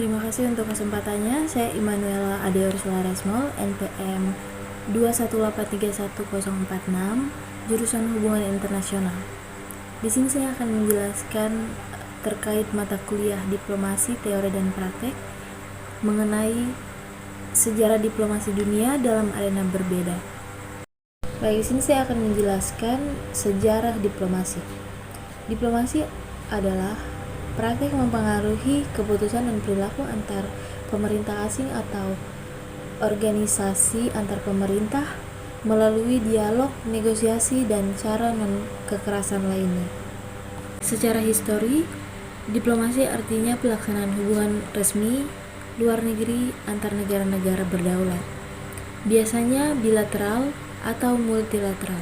Terima kasih untuk kesempatannya. Saya Immanuela Adeorsula Resmol, NPM 218311046, jurusan Hubungan Internasional. Di sini saya akan menjelaskan terkait mata kuliah Diplomasi Teori dan Praktek mengenai sejarah diplomasi dunia dalam arena berbeda. Baik, di sini saya akan menjelaskan sejarah diplomasi. Diplomasi adalah praktek mempengaruhi keputusan dan perilaku antar pemerintah asing atau organisasi antar pemerintah melalui dialog, negosiasi, dan cara non-kekerasan lainnya. Secara histori, diplomasi artinya pelaksanaan hubungan resmi luar negeri antar negara-negara berdaulat, biasanya bilateral atau multilateral.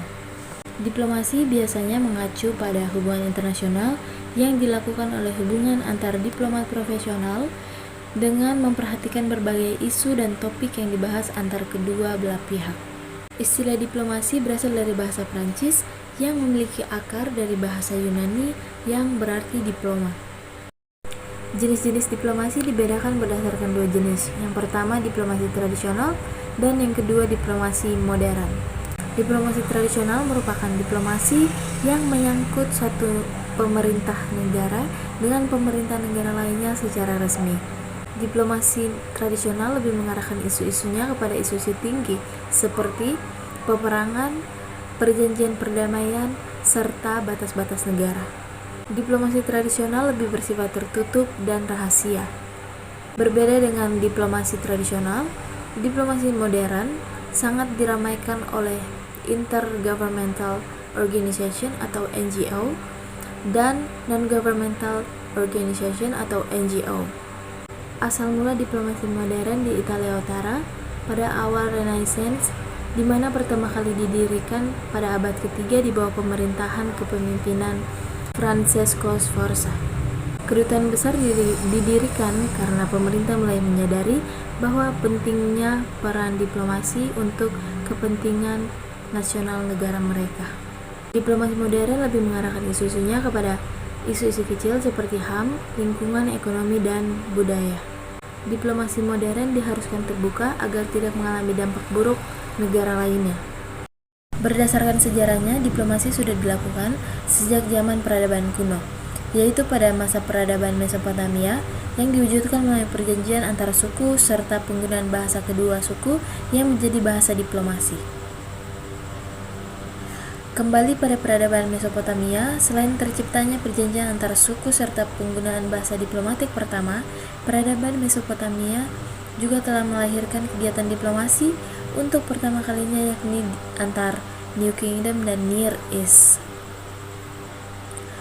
Diplomasi biasanya mengacu pada hubungan internasional yang dilakukan oleh hubungan antar diplomat profesional dengan memperhatikan berbagai isu dan topik yang dibahas antar kedua belah pihak. Istilah diplomasi berasal dari bahasa Prancis yang memiliki akar dari bahasa Yunani yang berarti diploma. Jenis-jenis diplomasi dibedakan berdasarkan dua jenis. Yang pertama diplomasi tradisional dan yang kedua diplomasi modern. Diplomasi tradisional merupakan diplomasi yang menyangkut satu pemerintah negara dengan pemerintah negara lainnya secara resmi. Diplomasi tradisional lebih mengarahkan isu-isunya kepada isu-isu tinggi seperti peperangan, perjanjian perdamaian, serta batas-batas negara. Diplomasi tradisional lebih bersifat tertutup dan rahasia. Berbeda dengan diplomasi tradisional, diplomasi modern sangat diramaikan oleh intergovernmental organization atau NGO dan non-governmental organization atau NGO. Asal mula diplomasi modern di Italia Utara pada awal Renaissance, di mana pertama kali didirikan pada abad ketiga di bawah pemerintahan kepemimpinan Francesco Sforza. Kedutaan besar didirikan karena pemerintah mulai menyadari bahwa pentingnya peran diplomasi untuk kepentingan nasional negara mereka. Diplomasi modern lebih mengarahkan isu-isunya kepada isu-isu kecil seperti HAM, lingkungan, ekonomi, dan budaya. Diplomasi modern diharuskan terbuka agar tidak mengalami dampak buruk negara lainnya. Berdasarkan sejarahnya, diplomasi sudah dilakukan sejak zaman peradaban kuno, yaitu pada masa peradaban Mesopotamia yang diwujudkan melalui perjanjian antara suku serta penggunaan bahasa kedua suku yang menjadi bahasa diplomasi. Kembali pada peradaban Mesopotamia, selain terciptanya perjanjian antara suku serta penggunaan bahasa diplomatik pertama, peradaban Mesopotamia juga telah melahirkan kegiatan diplomasi untuk pertama kalinya, yakni antar New Kingdom dan Near East.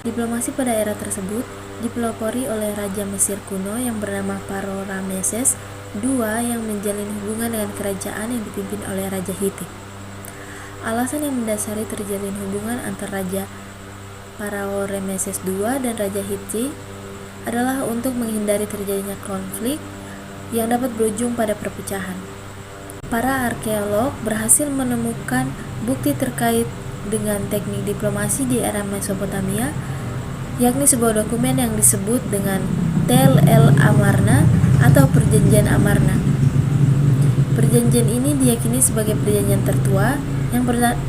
Diplomasi pada era tersebut dipelopori oleh Raja Mesir kuno yang bernama Pharaoh Ramesses II yang menjalin hubungan dengan kerajaan yang dipimpin oleh Raja Hiti. Alasan yang mendasari terjalin hubungan antara Raja Pharaoh Ramesses II dan Raja Hiti adalah untuk menghindari terjadinya konflik yang dapat berujung pada perpecahan. Para arkeolog berhasil menemukan bukti terkait dengan teknik diplomasi di era Mesopotamia, yakni sebuah dokumen yang disebut dengan Tel el Amarna atau Perjanjian Amarna. Perjanjian ini diyakini sebagai perjanjian tertua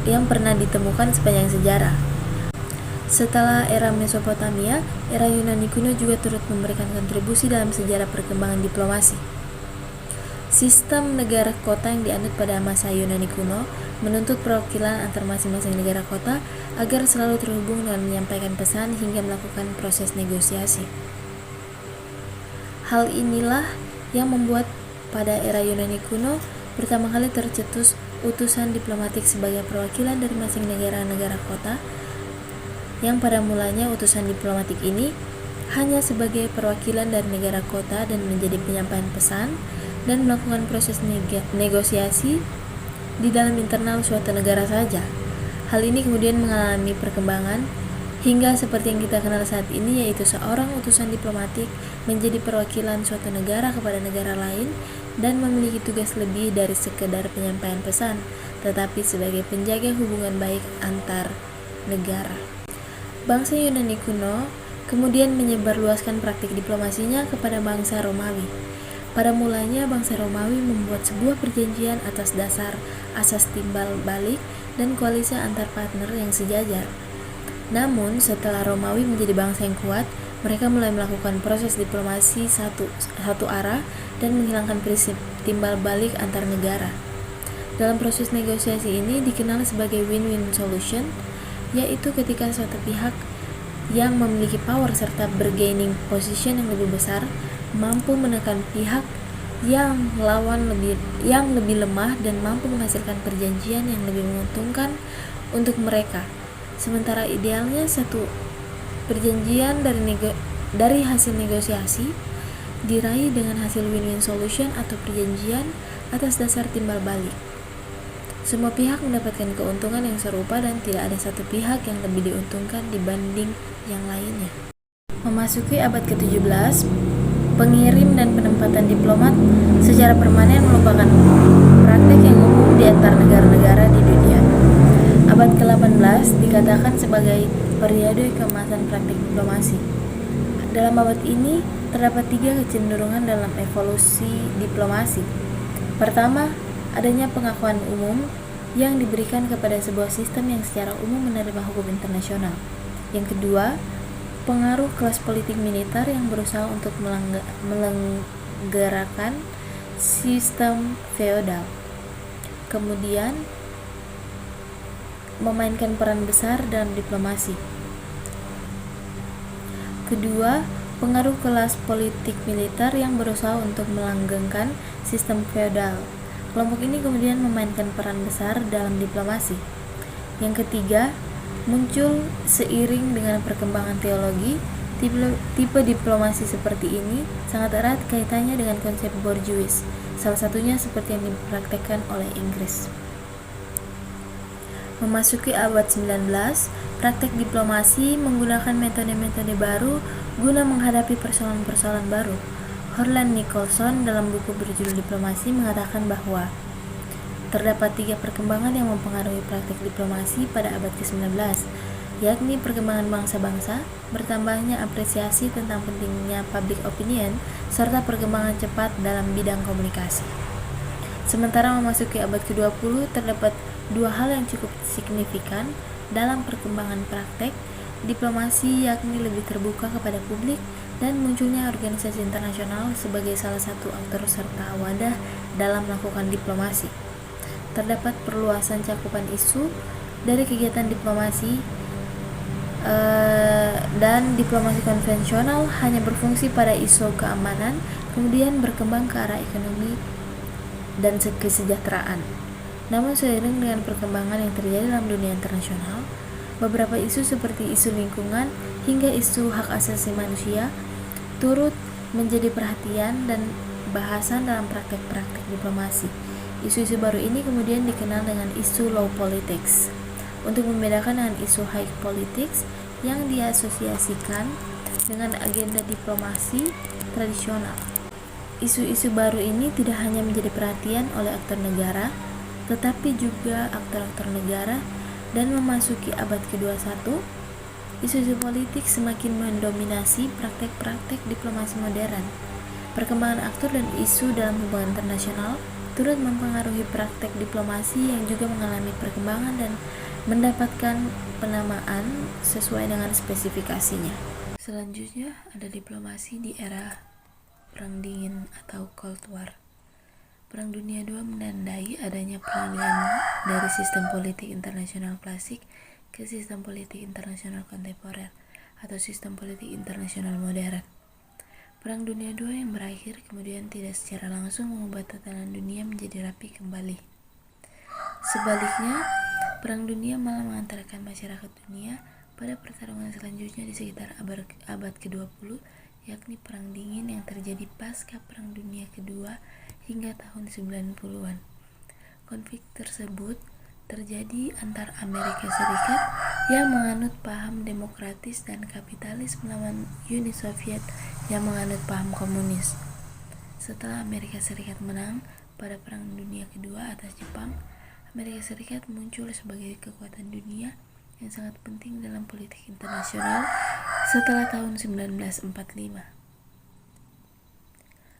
yang pernah ditemukan sepanjang sejarah. Setelah era Mesopotamia, era Yunani kuno juga turut memberikan kontribusi dalam sejarah perkembangan diplomasi. Sistem negara kota yang dianut pada masa Yunani kuno menuntut perwakilan antar masing-masing negara kota agar selalu terhubung dan menyampaikan pesan hingga melakukan proses negosiasi. Hal inilah yang membuat pada era Yunani kuno pertama kali tercetus utusan diplomatik sebagai perwakilan dari masing negara-negara kota, yang pada mulanya utusan diplomatik ini hanya sebagai perwakilan dari negara kota dan menjadi penyampaian pesan dan melakukan proses negosiasi di dalam internal suatu negara saja. Hal ini kemudian mengalami perkembangan hingga seperti yang kita kenal saat ini, yaitu seorang utusan diplomatik menjadi perwakilan suatu negara kepada negara lain dan memiliki tugas lebih dari sekedar penyampaian pesan, tetapi sebagai penjaga hubungan baik antar negara. Bangsa Yunani kuno kemudian menyebarluaskan praktik diplomasinya kepada bangsa Romawi. Pada mulanya, bangsa Romawi membuat sebuah perjanjian atas dasar asas timbal balik dan koalisi antar partner yang sejajar. Namun, setelah Romawi menjadi bangsa yang kuat, mereka mulai melakukan proses diplomasi satu arah dan menghilangkan prinsip timbal balik antar negara. Dalam proses negosiasi ini dikenal sebagai win-win solution, yaitu ketika suatu pihak yang memiliki power serta bargaining position yang lebih besar mampu menekan pihak yang lebih lemah dan mampu menghasilkan perjanjian yang lebih menguntungkan untuk mereka. Sementara idealnya satu perjanjian dari hasil negosiasi diraih dengan hasil win-win solution atau perjanjian atas dasar timbal balik. Semua pihak mendapatkan keuntungan yang serupa dan tidak ada satu pihak yang lebih diuntungkan dibanding yang lainnya. Memasuki abad ke-17, pengirim dan penempatan diplomat secara permanen merupakan praktek yang umum di antar negara-negara di dunia. Abad ke-18 dikatakan sebagai periode keemasan praktik diplomasi. Dalam abad ini, terdapat 3 kecenderungan dalam evolusi diplomasi. Pertama, adanya pengakuan umum yang diberikan kepada sebuah sistem yang secara umum menerima hukum internasional. Yang kedua, pengaruh kelas politik militer yang berusaha untuk melenggarakan sistem feodal. Kemudian, memainkan peran besar dalam diplomasi. Kedua, pengaruh kelas politik militer yang berusaha untuk melanggengkan sistem feodal. Kelompok ini kemudian memainkan peran besar dalam diplomasi. Yang ketiga, muncul seiring dengan perkembangan teologi, tipe diplomasi seperti ini sangat erat kaitannya dengan konsep bourgeois, salah satunya seperti yang dipraktekkan oleh Inggris. Memasuki abad 19, praktek diplomasi menggunakan metode-metode baru guna menghadapi persoalan-persoalan baru. Orland Nicholson dalam buku berjudul Diplomasi mengatakan bahwa terdapat 3 perkembangan yang mempengaruhi praktik diplomasi pada abad ke-19, yakni perkembangan bangsa-bangsa, bertambahnya apresiasi tentang pentingnya public opinion, serta perkembangan cepat dalam bidang komunikasi. Sementara memasuki abad ke-20, terdapat 2 hal yang cukup signifikan dalam perkembangan praktek diplomasi, yakni lebih terbuka kepada publik dan munculnya organisasi internasional sebagai salah satu aktor serta wadah dalam melakukan diplomasi. Terdapat perluasan cakupan isu dari kegiatan diplomasi dan diplomasi konvensional hanya berfungsi pada isu keamanan, kemudian berkembang ke arah ekonomi dan kesejahteraan. Namun seiring dengan perkembangan yang terjadi dalam dunia internasional, beberapa isu seperti isu lingkungan hingga isu hak asasi manusia turut menjadi perhatian dan bahasan dalam praktek-praktek diplomasi. Isu-isu baru ini kemudian dikenal dengan isu low politics, untuk membedakan dengan isu high politics yang diasosiasikan dengan agenda diplomasi tradisional. Isu-isu baru ini tidak hanya menjadi perhatian oleh aktor negara, tetapi juga aktor-aktor negara, dan memasuki abad ke-21, isu-isu politik semakin mendominasi praktek-praktek diplomasi modern. Perkembangan aktor dan isu dalam hubungan internasional turut mempengaruhi praktek diplomasi yang juga mengalami perkembangan dan mendapatkan penamaan sesuai dengan spesifikasinya. Selanjutnya ada diplomasi di era Perang Dingin atau Cold War. Perang Dunia II menandai adanya peralihan dari sistem politik internasional klasik ke sistem politik internasional kontemporer atau sistem politik internasional modern. Perang Dunia II yang berakhir kemudian tidak secara langsung mengubah tatanan dunia menjadi rapi kembali. Sebaliknya, Perang Dunia malah mengantarkan masyarakat dunia pada pertarungan selanjutnya di sekitar abad ke-20, yakni Perang Dingin yang terjadi pasca Perang Dunia Kedua hingga tahun 90-an. Konflik tersebut terjadi antar Amerika Serikat yang menganut paham demokratis dan kapitalis melawan Uni Soviet yang menganut paham komunis. Setelah Amerika Serikat menang pada Perang Dunia Kedua atas Jepang, Amerika Serikat muncul sebagai kekuatan dunia yang sangat penting dalam politik internasional setelah tahun 1945.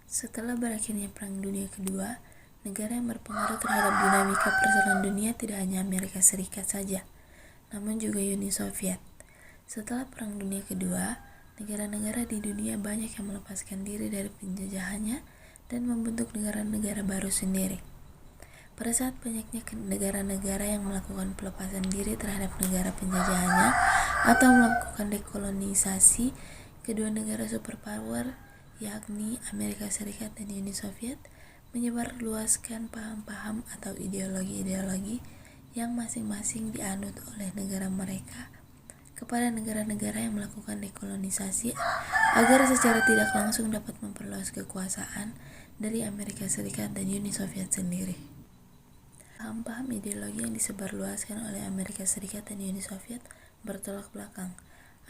Setelah berakhirnya Perang Dunia Kedua, negara yang berpengaruh terhadap dinamika perseroan dunia tidak hanya Amerika Serikat saja, namun juga Uni Soviet. Setelah Perang Dunia Kedua, negara-negara di dunia banyak yang melepaskan diri dari penjajahannya dan membentuk negara-negara baru sendiri. Pada saat banyaknya negara-negara yang melakukan pelepasan diri terhadap negara penjajahannya atau melakukan dekolonisasi, kedua negara superpower, yakni Amerika Serikat dan Uni Soviet, menyebarluaskan paham-paham atau ideologi-ideologi yang masing-masing dianut oleh negara mereka kepada negara-negara yang melakukan dekolonisasi agar secara tidak langsung dapat memperluas kekuasaan dari Amerika Serikat dan Uni Soviet sendiri. Paham-paham ideologi yang disebarluaskan oleh Amerika Serikat dan Uni Soviet bertolak belakang.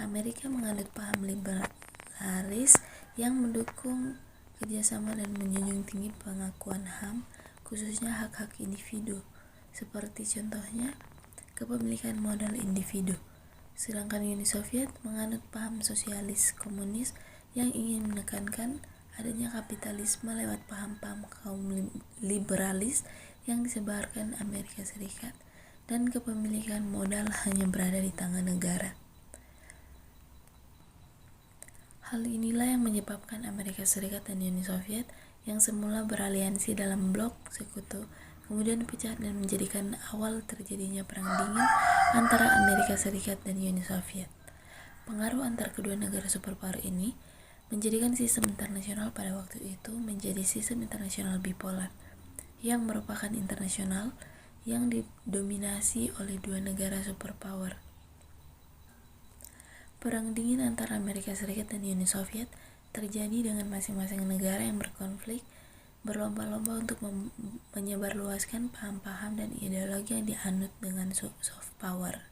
Amerika menganut paham liberalis yang mendukung kerjasama dan menjunjung tinggi pengakuan HAM, khususnya hak-hak individu, seperti contohnya kepemilikan modal individu. Sedangkan Uni Soviet menganut paham sosialis komunis yang ingin menekankan adanya kapitalisme lewat paham-paham kaum liberalis yang disebarkan Amerika Serikat, dan kepemilikan modal hanya berada di tangan negara. Hal inilah yang menyebabkan Amerika Serikat dan Uni Soviet yang semula beraliansi dalam blok sekutu kemudian pecah dan menjadikan awal terjadinya Perang Dingin antara Amerika Serikat dan Uni Soviet. Pengaruh antar kedua negara superpower ini menjadikan sistem internasional pada waktu itu menjadi sistem internasional bipolar, yang merupakan internasional yang didominasi oleh dua negara superpower. Perang dingin antara Amerika Serikat dan Uni Soviet terjadi dengan masing-masing negara yang berkonflik berlomba-lomba untuk menyebarluaskan paham-paham dan ideologi yang dianut dengan soft power.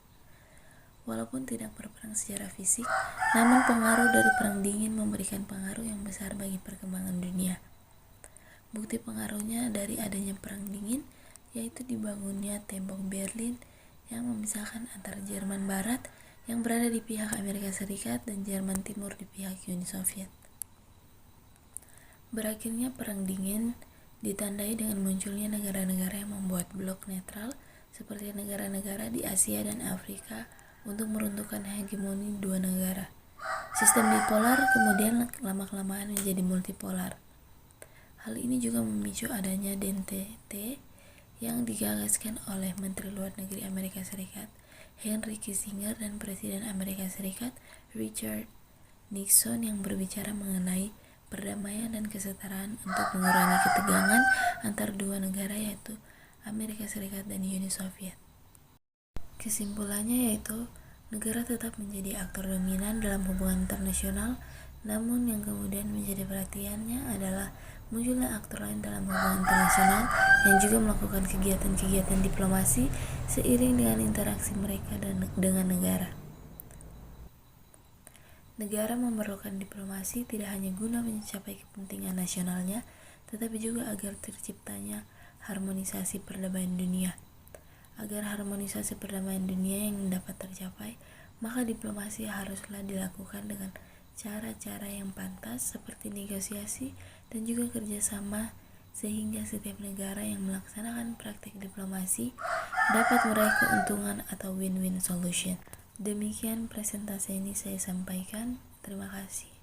Walaupun tidak berperang secara fisik, namun pengaruh dari Perang Dingin memberikan pengaruh yang besar bagi perkembangan dunia. Bukti pengaruhnya dari adanya Perang Dingin yaitu dibangunnya tembok Berlin yang memisahkan antara Jerman Barat yang berada di pihak Amerika Serikat dan Jerman Timur di pihak Uni Soviet. Berakhirnya Perang Dingin ditandai dengan munculnya negara-negara yang membuat blok netral seperti negara-negara di Asia dan Afrika untuk meruntuhkan hegemoni dua negara. Sistem bipolar kemudian lama-kelamaan menjadi multipolar. Hal ini juga memicu adanya DNTT yang digagaskan oleh Menteri Luar Negeri Amerika Serikat Henry Kissinger dan Presiden Amerika Serikat Richard Nixon yang berbicara mengenai perdamaian dan kesetaraan untuk mengurangi ketegangan antar dua negara yaitu Amerika Serikat dan Uni Soviet. Kesimpulannya yaitu negara tetap menjadi aktor dominan dalam hubungan internasional, namun yang kemudian menjadi perhatiannya adalah munculnya aktor lain dalam hubungan internasional yang juga melakukan kegiatan-kegiatan diplomasi seiring dengan interaksi mereka dengan negara. Negara memerlukan diplomasi tidak hanya guna mencapai kepentingan nasionalnya, tetapi juga agar terciptanya harmonisasi perdamaian dunia. Agar harmonisasi perdamaian dunia yang dapat tercapai, maka diplomasi haruslah dilakukan dengan cara-cara yang pantas seperti negosiasi dan juga kerjasama sehingga setiap negara yang melaksanakan praktik diplomasi dapat meraih keuntungan atau win-win solution. Demikian presentasi ini saya sampaikan. Terima kasih.